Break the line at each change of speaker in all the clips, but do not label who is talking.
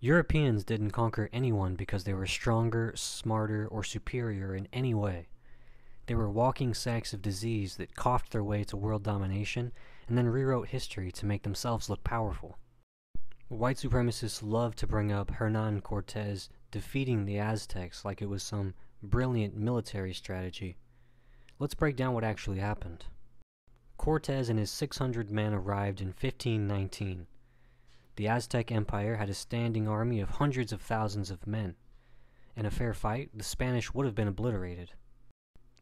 Europeans didn't conquer anyone because they were stronger, smarter, or superior in any way. They were walking sacks of disease that coughed their way to world domination and then rewrote history to make themselves look powerful. White supremacists love to bring up Hernan Cortés defeating the Aztecs like it was some brilliant military strategy. Let's break down what actually happened. Cortés and his 600 men arrived in 1519. The Aztec Empire had a standing army of hundreds of thousands of men. In a fair fight, the Spanish would have been obliterated.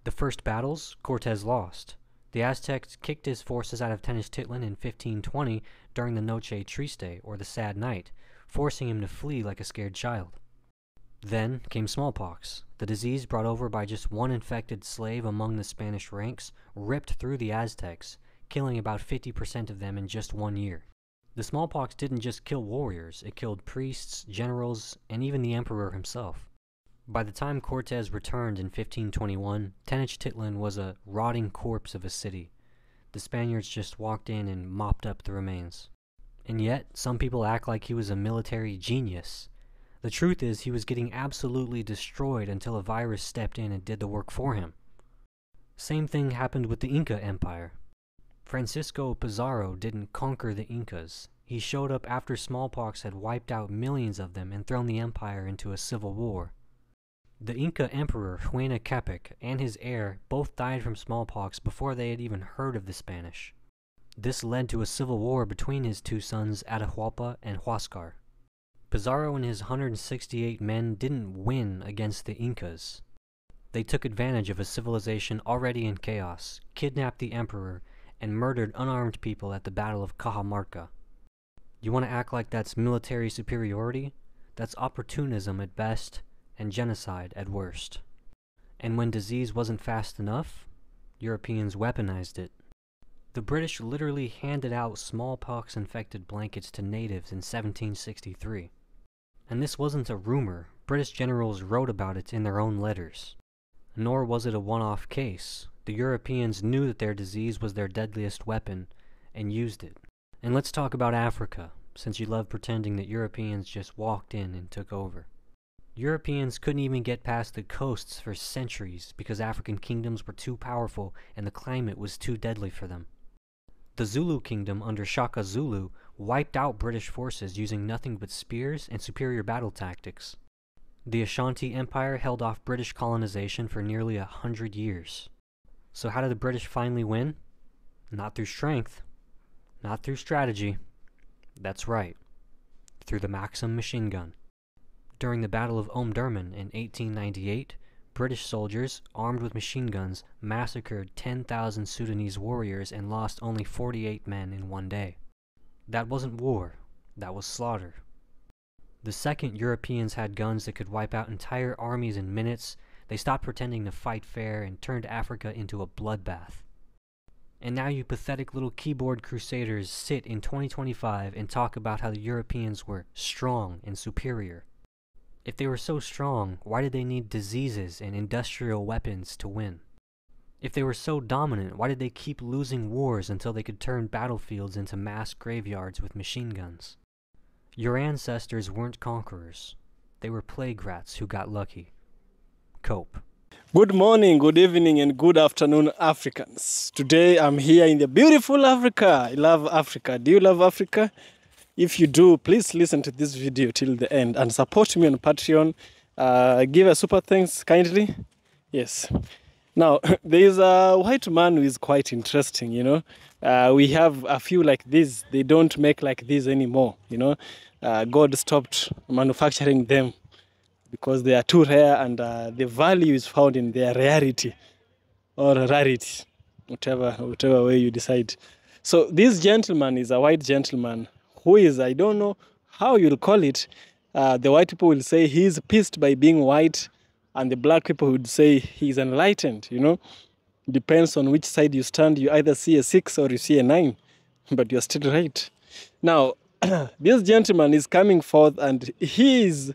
The first battles, Cortés lost. The Aztecs kicked his forces out of Tenochtitlan in 1520 during the Noche Triste, or the Sad Night, forcing him to flee like a scared child. Then came smallpox. The disease, brought over by just one infected slave among the Spanish ranks, ripped through the Aztecs, killing about 50% of them in just 1 year. The smallpox didn't just kill warriors, it killed priests, generals, and even the emperor himself. By the time Cortés returned in 1521, Tenochtitlan was a rotting corpse of a city. The Spaniards just walked in and mopped up the remains. And yet, some people act like he was a military genius. The truth is, he was getting absolutely destroyed until a virus stepped in and did the work for him. Same thing happened with the Inca Empire. Francisco Pizarro didn't conquer the Incas. He showed up after smallpox had wiped out millions of them and thrown the empire into a civil war. The Inca Emperor Huayna Capac and his heir both died from smallpox before they had even heard of the Spanish. This led to a civil war between his two sons Atahualpa and Huáscar. Pizarro and his 168 men didn't win against the Incas. They took advantage of a civilization already in chaos, kidnapped the emperor, and murdered unarmed people at the Battle of Cajamarca. You want to act like that's military superiority? That's opportunism at best, and genocide at worst. And when disease wasn't fast enough, Europeans weaponized it. The British literally handed out smallpox-infected blankets to natives in 1763. And this wasn't a rumor. British generals wrote about it in their own letters. Nor was it a one-off case. The Europeans knew that their disease was their deadliest weapon, and used it. And let's talk about Africa, since you love pretending that Europeans just walked in and took over. Europeans couldn't even get past the coasts for centuries because African kingdoms were too powerful and the climate was too deadly for them. The Zulu kingdom under Shaka Zulu wiped out British forces using nothing but spears and superior battle tactics. The Ashanti Empire held off British colonization for nearly 100 years. So how did the British finally win? Not through strength, not through strategy. That's right, through the Maxim machine gun. During the Battle of Omdurman in 1898, British soldiers, armed with machine guns, massacred 10,000 Sudanese warriors and lost only 48 men in 1 day. That wasn't war, that was slaughter. The second Europeans had guns that could wipe out entire armies in minutes, they stopped pretending to fight fair and turned Africa into a bloodbath. And now you pathetic little keyboard crusaders sit in 2025 and talk about how the Europeans were strong and superior. If they were so strong, why did they need diseases and industrial weapons to win? If they were so dominant, why did they keep losing wars until they could turn battlefields into mass graveyards with machine guns? Your ancestors weren't conquerors. They were plague rats who got lucky. Cope.
Good morning, good evening, and good afternoon, Africans. Today I'm here in the beautiful Africa. I love Africa. Do you love Africa? If you do, please listen to this video till the end and support me on Patreon. Give a super thanks kindly. Yes. Now, there is a white man who is quite interesting, you know. We have a few like this. They don't make like this anymore, you know. God stopped manufacturing them because they are too rare, and the value is found in their rarity or rarity, whatever way you decide. So this gentleman is a white gentleman who is, I don't know how you'll call it. The white people will say he's pissed by being white, and the black people would say he's enlightened, you know. Depends on which side you stand. You either see a 6 or you see a 9, but you're still right. Now, this gentleman is coming forth and he is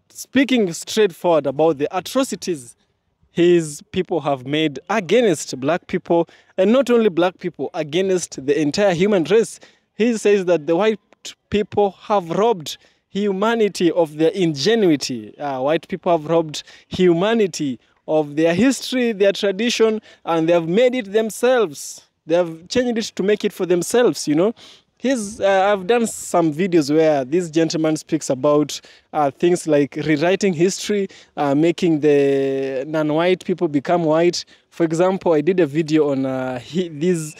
speaking straightforward about the atrocities his people have made against black people, and not only black people, against the entire human race. He says that the white people have robbed humanity of their ingenuity. White people have robbed humanity of their history, their tradition, and they have made it themselves. They have changed it to make it for themselves, you know. I've done some videos where this gentleman speaks about things like rewriting history, making the non-white people become white. For example, I did a video on this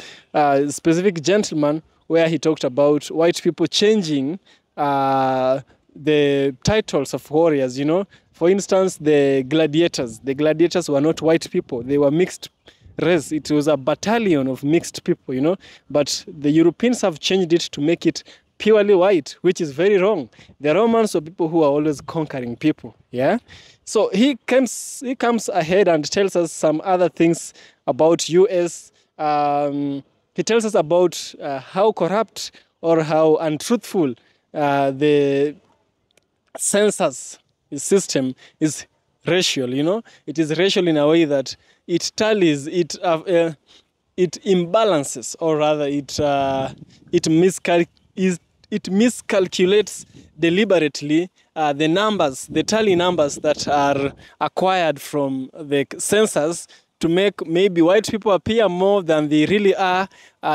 specific gentleman where he talked about white people changing the titles of warriors, you know. For instance, the gladiators were not white people, they were mixed race. It was a battalion of mixed people, you know, but the Europeans have changed it to make it purely white, which is very wrong. The Romans were people who are always conquering people, yeah. So he comes ahead and tells us some other things about US. He tells us about how corrupt or how untruthful the census system is racial, you know. It is racial in a way that it tallies, it imbalances, or rather it miscalculates deliberately the numbers, the tally numbers that are acquired from the census to make maybe white people appear more than they really are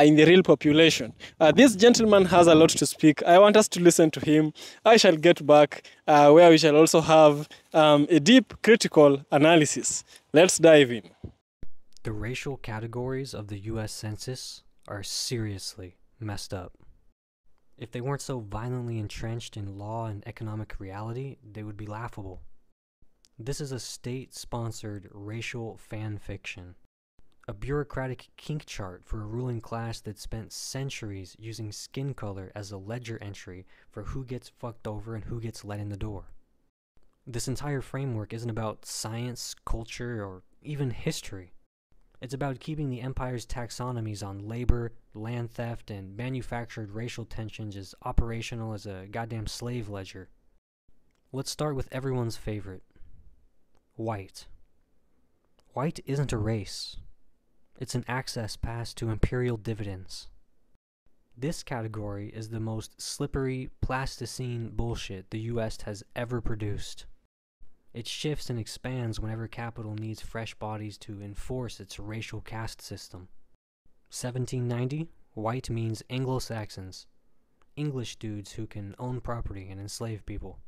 in the real population. This gentleman has a lot to speak. I want us to listen to him. I shall get back where we shall also have a deep critical analysis. Let's dive in.
The racial categories of the US Census are seriously messed up. If they weren't so violently entrenched in law and economic reality, they would be laughable. This is a state-sponsored racial fan fiction, a bureaucratic kink chart for a ruling class that spent centuries using skin color as a ledger entry for who gets fucked over and who gets let in the door. This entire framework isn't about science, culture, or even history. It's about keeping the empire's taxonomies on labor, land theft, and manufactured racial tensions as operational as a goddamn slave ledger. Let's start with everyone's favorite. White. White isn't a race. It's an access pass to imperial dividends. This category is the most slippery plasticine bullshit the US has ever produced. It shifts and expands whenever capital needs fresh bodies to enforce its racial caste system. 1790, white means Anglo-Saxons, English dudes who can own property and enslave people.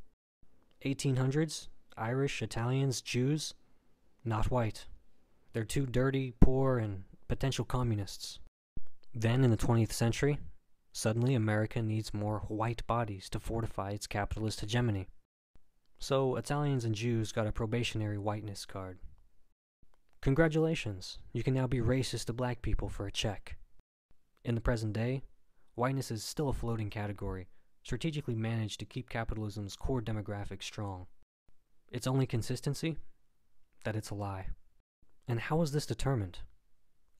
1800s, Irish, Italians, Jews, not white. They're too dirty, poor, and potential communists. Then in the 20th century, suddenly America needs more white bodies to fortify its capitalist hegemony. So Italians and Jews got a probationary whiteness card. Congratulations, you can now be racist to black people for a check. In the present day, whiteness is still a floating category, strategically managed to keep capitalism's core demographic strong. Its only consistency? That it's a lie. And how is this determined?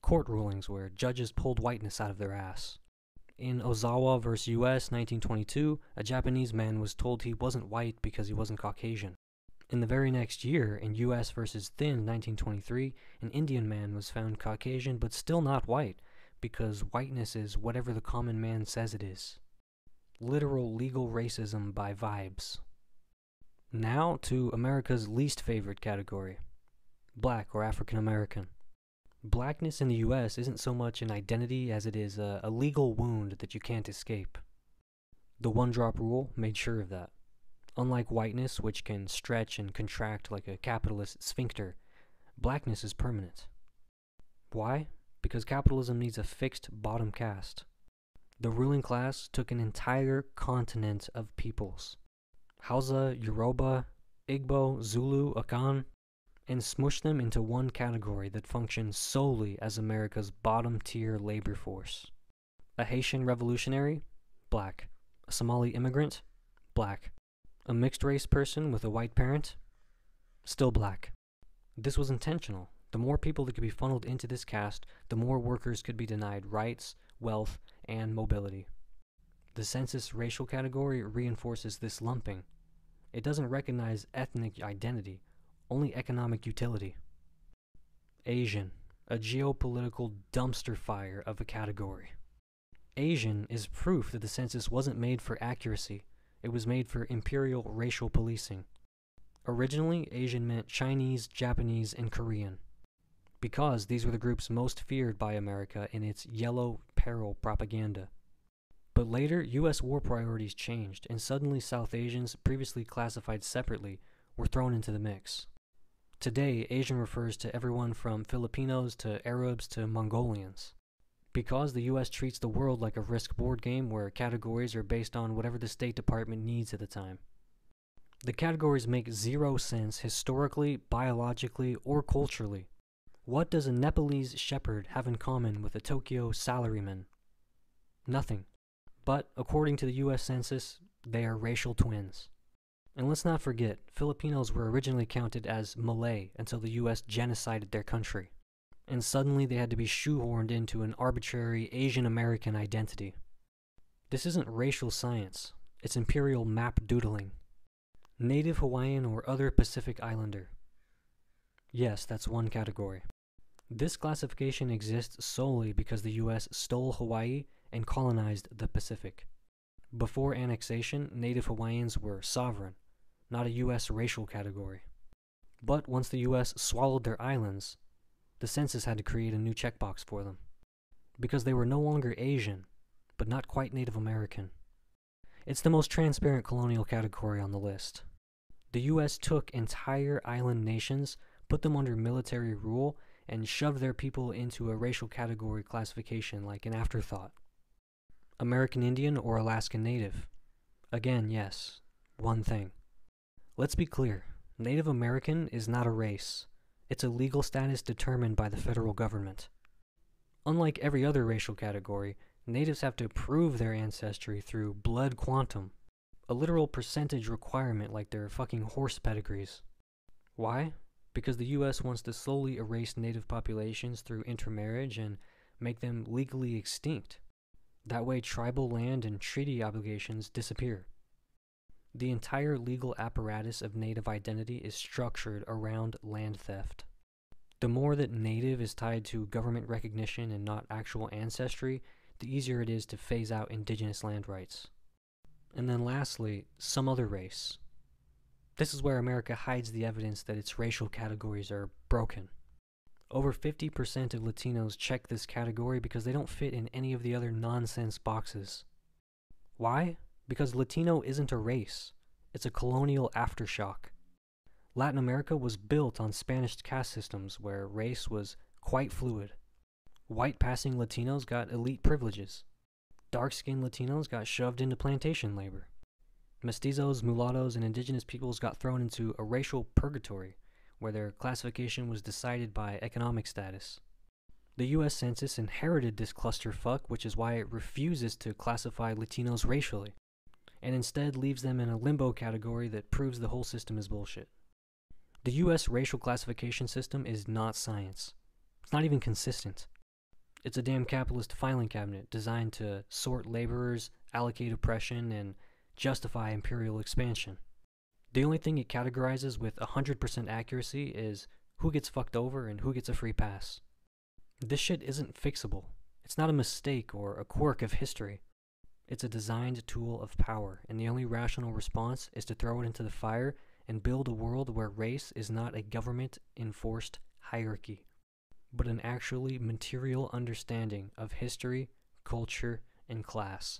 Court rulings where judges pulled whiteness out of their ass. In Ozawa vs. US 1922, a Japanese man was told he wasn't white because he wasn't Caucasian. In the very next year, in US vs. Thin 1923, an Indian man was found Caucasian but still not white because whiteness is whatever the common man says it is. Literal legal racism by vibes. Now to America's least favorite category, black or African American. Blackness in the US isn't so much an identity as it is a legal wound that you can't escape. The one-drop rule made sure of that. Unlike whiteness, which can stretch and contract like a capitalist sphincter, blackness is permanent. Why? Because capitalism needs a fixed bottom caste. The ruling class took an entire continent of peoples, Hausa, Yoruba, Igbo, Zulu, Akan, and smushed them into one category that functions solely as America's bottom-tier labor force. A Haitian revolutionary? Black. A Somali immigrant? Black. A mixed-race person with a white parent? Still black. This was intentional. The more people that could be funneled into this caste, the more workers could be denied rights, wealth, and mobility. The census racial category reinforces this lumping. It doesn't recognize ethnic identity, only economic utility. Asian, a geopolitical dumpster fire of a category. Asian is proof that the census wasn't made for accuracy, It was made for imperial racial policing. Originally, Asian meant Chinese, Japanese, and Korean, because these were the groups most feared by America in its yellow peril propaganda. But later, U.S. war priorities changed, and suddenly South Asians, previously classified separately, were thrown into the mix. Today, Asian refers to everyone from Filipinos to Arabs to Mongolians, because the U.S. treats the world like a Risk board game where categories are based on whatever the State Department needs at the time. The categories make zero sense historically, biologically, or culturally. What does a Nepalese shepherd have in common with a Tokyo salaryman? Nothing. But, according to the U.S. Census, they are racial twins. And let's not forget, Filipinos were originally counted as Malay until the U.S. genocided their country. And suddenly they had to be shoehorned into an arbitrary Asian American identity. This isn't racial science, it's imperial map doodling. Native Hawaiian or other Pacific Islander. Yes, that's one category. This classification exists solely because the U.S. stole Hawaii and colonized the Pacific. Before annexation, Native Hawaiians were sovereign, not a U.S. racial category. But once the U.S. swallowed their islands, the census had to create a new checkbox for them, because they were no longer Asian, but not quite Native American. It's the most transparent colonial category on the list. The U.S. took entire island nations, put them under military rule, and shoved their people into a racial category classification like an afterthought. American Indian or Alaskan Native? Again, yes, one thing. Let's be clear, Native American is not a race. It's a legal status determined by the federal government. Unlike every other racial category, Natives have to prove their ancestry through blood quantum, a literal percentage requirement like their fucking horse pedigrees. Why? Because the US wants to slowly erase Native populations through intermarriage and make them legally extinct. That way tribal land and treaty obligations disappear. The entire legal apparatus of Native identity is structured around land theft. The more that Native is tied to government recognition and not actual ancestry, the easier it is to phase out indigenous land rights. And then lastly, some other race. This is where America hides the evidence that its racial categories are broken. Over 50% of Latinos check this category because they don't fit in any of the other nonsense boxes. Why? Because Latino isn't a race. It's a colonial aftershock. Latin America was built on Spanish caste systems where race was quite fluid. White-passing Latinos got elite privileges. Dark-skinned Latinos got shoved into plantation labor. Mestizos, mulattoes, and indigenous peoples got thrown into a racial purgatory, where their classification was decided by economic status. The U.S. Census inherited this clusterfuck, which is why it refuses to classify Latinos racially, and instead leaves them in a limbo category that proves the whole system is bullshit. The U.S. racial classification system is not science. It's not even consistent. It's a damn capitalist filing cabinet designed to sort laborers, allocate oppression, and justify imperial expansion. The only thing it categorizes with 100% accuracy is who gets fucked over and who gets a free pass. This shit isn't fixable. It's not a mistake or a quirk of history. It's a designed tool of power, and the only rational response is to throw it into the fire and build a world where race is not a government-enforced hierarchy, but an actually material understanding of history, culture, and class.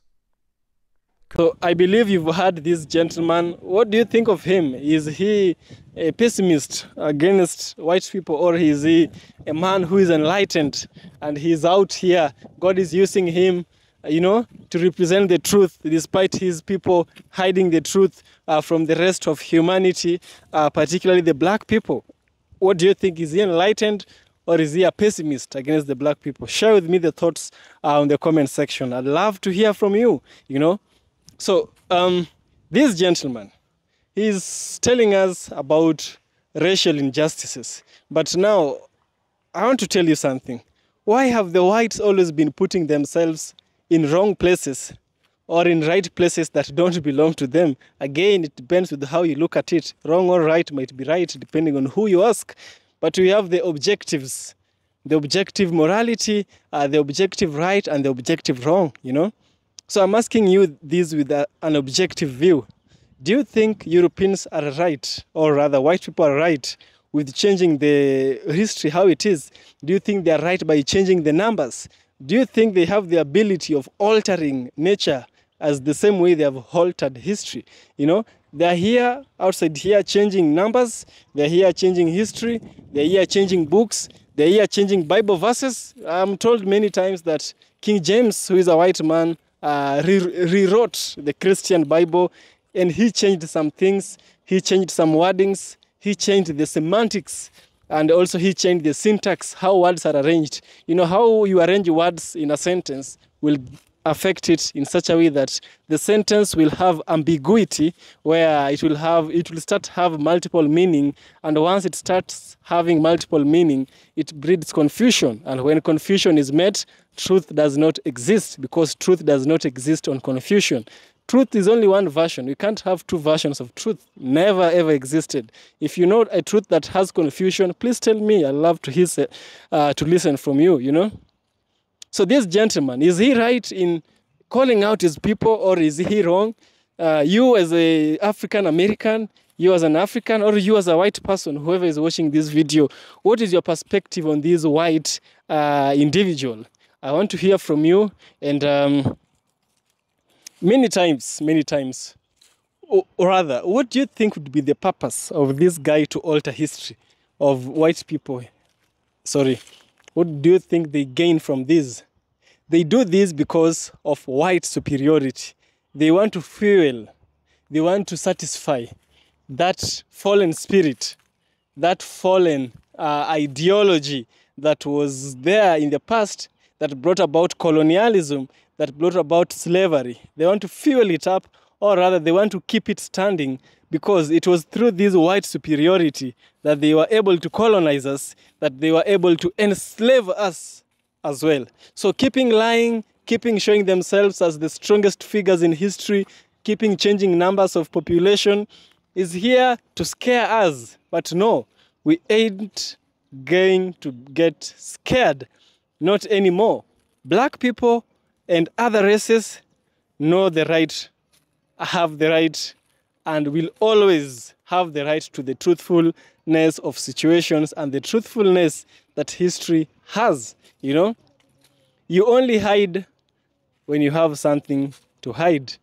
So I believe you've heard this gentleman. What do you think of him? Is he a pessimist against white people, or is he a man who is enlightened and he's out here? God is using him, to represent the truth, despite his people hiding the truth from the rest of humanity, particularly the black people. What do you think? Is he enlightened, or is he a pessimist against the black people? Share with me the thoughts in the comment section. I'd love to hear from you, So, this gentleman, he's telling us about racial injustices. But now, I want to tell you something. Why have the whites always been putting themselves in wrong places or in right places that don't belong to them? Again, it depends with how you look at it. Wrong or right might be right depending on who you ask. But we have the objectives, the objective morality, the objective right, and the objective wrong, So I'm asking you this with an objective view. Do you think Europeans are right, or rather white people are right with changing the history how it is? Do you think they are right by changing the numbers? Do you think they have the ability of altering nature as the same way they have altered history? You know, they're here, outside here, changing numbers. They're here changing history. They're here changing books. They're here changing Bible verses. I'm told many times that King James, who is a white man, rewrote the Christian Bible, and he changed some things. He changed some wordings. He changed the semantics, and also he changed the syntax, how words are arranged. You know, how you arrange words in a sentence will affect it in such a way that the sentence will have ambiguity, where it will start have multiple meaning, and once it starts having multiple meaning, it breeds confusion, and when confusion is met, truth does not exist, because truth does not exist on confusion. Truth is only one version. We can't have two versions of truth. Never ever existed. If you know a truth that has confusion, please tell me. I love to listen from you, you know. So this gentleman, is he right in calling out his people, or is he wrong? You as a African American, you as an African, or you as a white person, whoever is watching this video, what is your perspective on this white individual? I want to hear from you. And many times, or rather, what do you think would be the purpose of this guy to alter history of white people? Sorry. What do you think they gain from this? They do this because of white superiority. They want to fuel, they want to satisfy that fallen spirit, that fallen ideology that was there in the past, that brought about colonialism, that brought about slavery. They want to fuel it up, or rather they want to keep it standing, because it was through this white superiority that they were able to colonize us, that they were able to enslave us as well. So keeping lying, keeping showing themselves as the strongest figures in history, keeping changing numbers of population is here to scare us. But no, we ain't going to get scared, not anymore. Black people and other races know the right, have the right, and will always have the right to the truthfulness of situations and the truthfulness that history has. You know, you only hide when you have something to hide.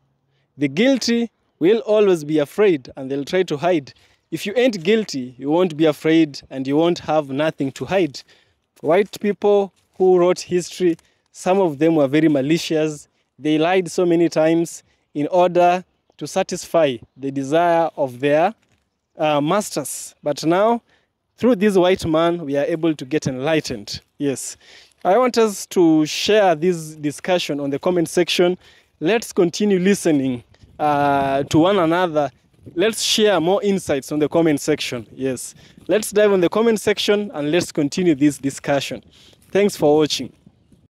The guilty will always be afraid, and they'll try to hide. If you ain't guilty, you won't be afraid, and you won't have nothing to hide. White people who wrote history, some of them were very malicious. They lied so many times in order to satisfy the desire of their masters. But now, through this white man, we are able to get enlightened. Yes. I want us to share this discussion on the comment section. Let's continue listening to one another. Let's share more insights on the comment section. Yes. Let's dive on the comment section and let's continue this discussion. Thanks for watching.